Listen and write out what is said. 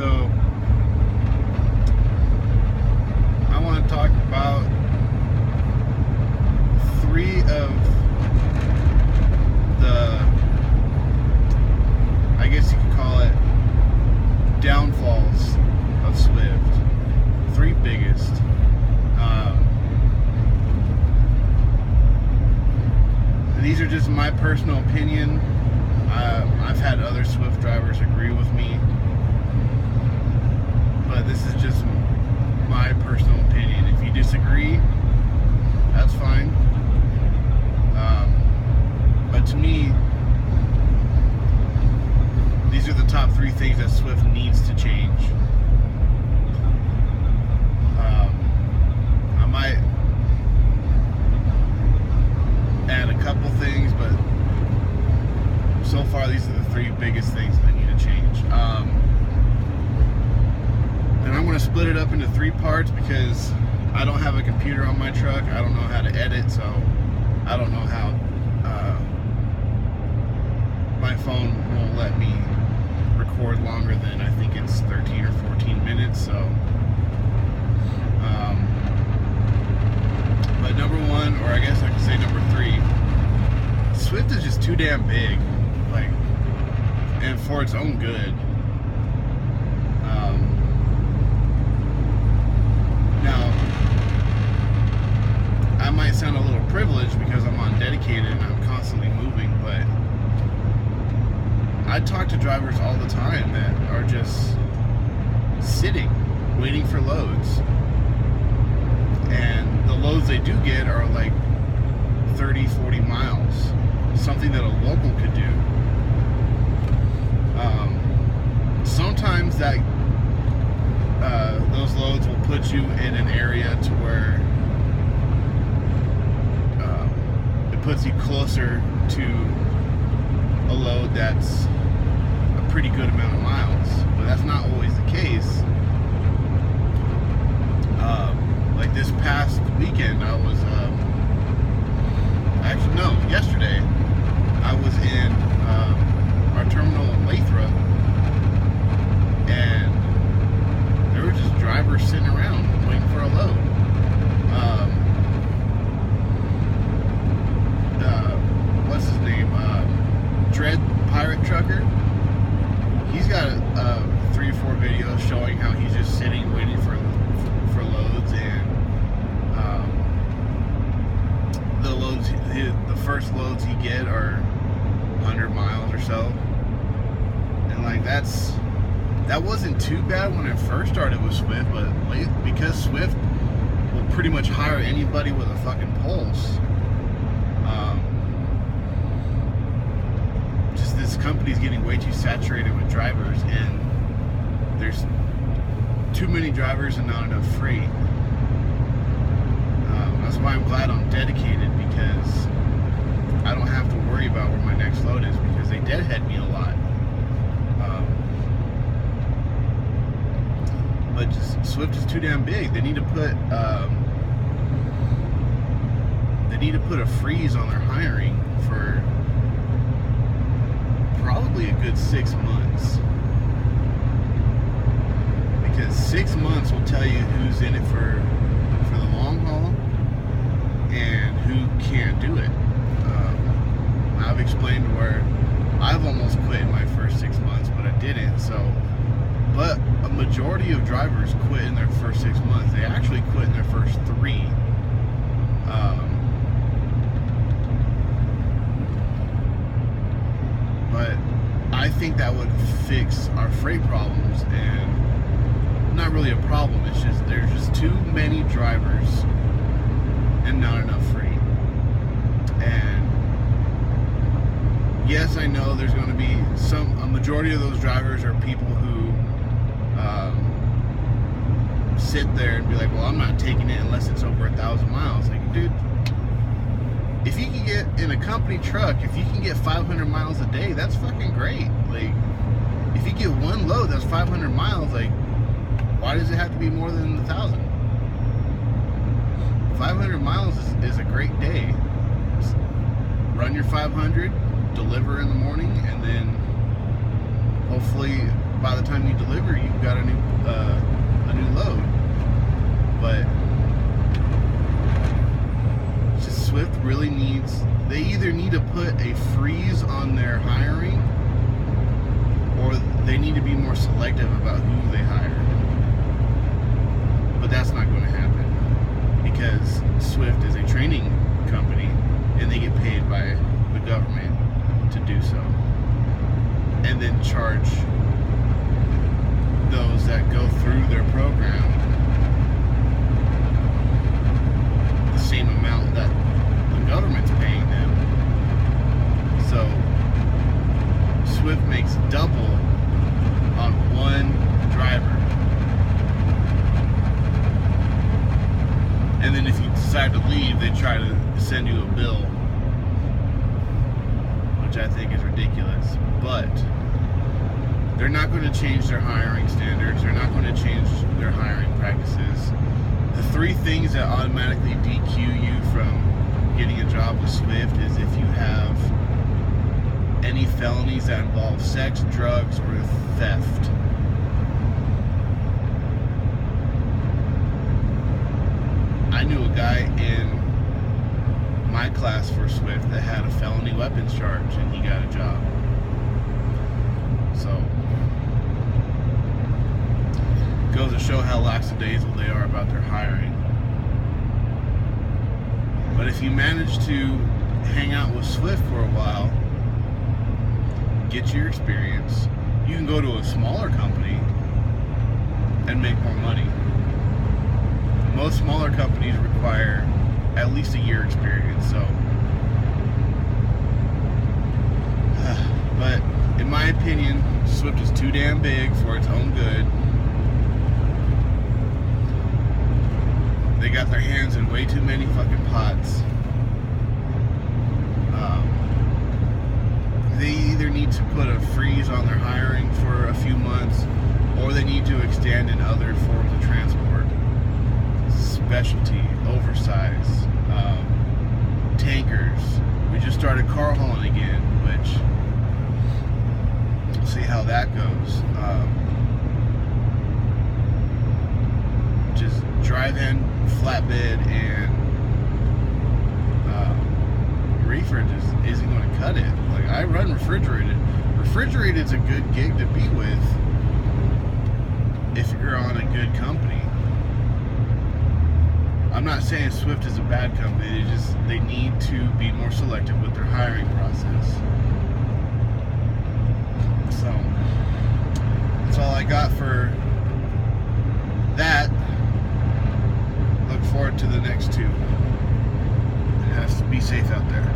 So I want to talk about 3 of the, I guess you could call it, downfalls of Swift. 3 biggest. These are just my personal opinion. I've had other Swift drivers agree with me, but this is just my personal opinion. If you disagree, that's fine. But to me, these are the top 3 things that Swift needs to change. I might add a couple things, but so far these are the 3 biggest things that need to change. And I'm going to split it up into 3 parts because I don't have a computer on my truck. I don't know how to edit, so I don't know how my phone won't let me record longer than, I think it's 13 or 14 minutes. So but number 1, or I guess I could say number 3, Swift is just too damn big, like, and for its own good. Now, I might sound a little privileged because I'm on dedicated and I'm constantly moving, but I talk to drivers all the time that are just sitting, waiting for loads. And the loads they do get are like 30, 40 miles. Something that a local could do. Sometimes that those loads will put you in an area to where it puts you closer to a load that's a pretty good amount of miles, but that's not always the case. Like this past weekend, I was actually no, yesterday I was in our terminal in Lathrop, and there were just drivers sitting around waiting for a load. What's his name? Dread Pirate Trucker. He's got 3 or 4 videos showing how he's just sitting waiting for loads, and the first loads he get are 100 miles or so, and like that wasn't too bad when it first started with Swift, but because Swift will pretty much hire anybody with a fucking pulse, just this company's getting way too saturated with drivers, and there's too many drivers and not enough freight. That's why I'm glad I'm dedicated, because I don't have to worry about where my next load is, because they deadhead me a lot. But just Swift is too damn big. They need to put a freeze on their hiring for probably a good 6 months, because 6 months will tell you who's in it for the long haul and who can't do it. I've explained where I've almost quit in my first 6 months, but I didn't. But a majority of drivers quit in their first 6 months. They actually quit in their first 3. But I think that would fix our freight problems, and not really a problem. It's just there's just too many drivers and not enough freight. And yes, I know there's going to be a majority of those drivers are people who sit there and be like, well, I'm not taking it unless it's over 1,000 miles. Like, dude, if you can get in a company truck, if you can get 500 miles a day, that's fucking great. Like, if you get one load that's 500 miles, like, why does it have to be more than 1,000? 500 miles is a great day. Just run your 500, deliver in the morning, and then hopefully by the time you deliver, you've got a new load. But just Swift really needs. They either need to put a freeze on their hiring, or they need to be more selective about who they hire. But that's not going to happen because Swift is a training company and they get paid by the government to do so, and then charge those that go through their program the same amount that the government's paying them. So Swift makes double on one driver. And then if you decide to leave, they try to send you a bill, which I think is ridiculous. But they're not going to change their hiring standards. They're not going to change their hiring practices. The three things that automatically DQ you from getting a job with Swift is if you have any felonies that involve sex, drugs, or theft. I knew a guy in my class for Swift that had a felony weapons charge and he got a job. So, goes to show how lackadaisical they are about their hiring. But if you manage to hang out with Swift for a while, get your experience, you can go to a smaller company and make more money. Most smaller companies require at least a year experience, so but in my opinion, Swift is too damn big for its own good. They got their hands in way too many fucking pots. They either need to put a freeze on their hiring for a few months, or they need to extend in other forms of transport. Specialty, oversize, tankers. We just started car hauling again, which we'll see how that goes. Just drive-in, flatbed, and reefer just isn't going to cut it. Like, I run refrigerated. Refrigerated's a good gig to be with if you're on a good company. I'm not saying Swift is a bad company. They need to be more selective with their hiring process. So that's all I got for that. Look forward to the next two. It has to be safe out there.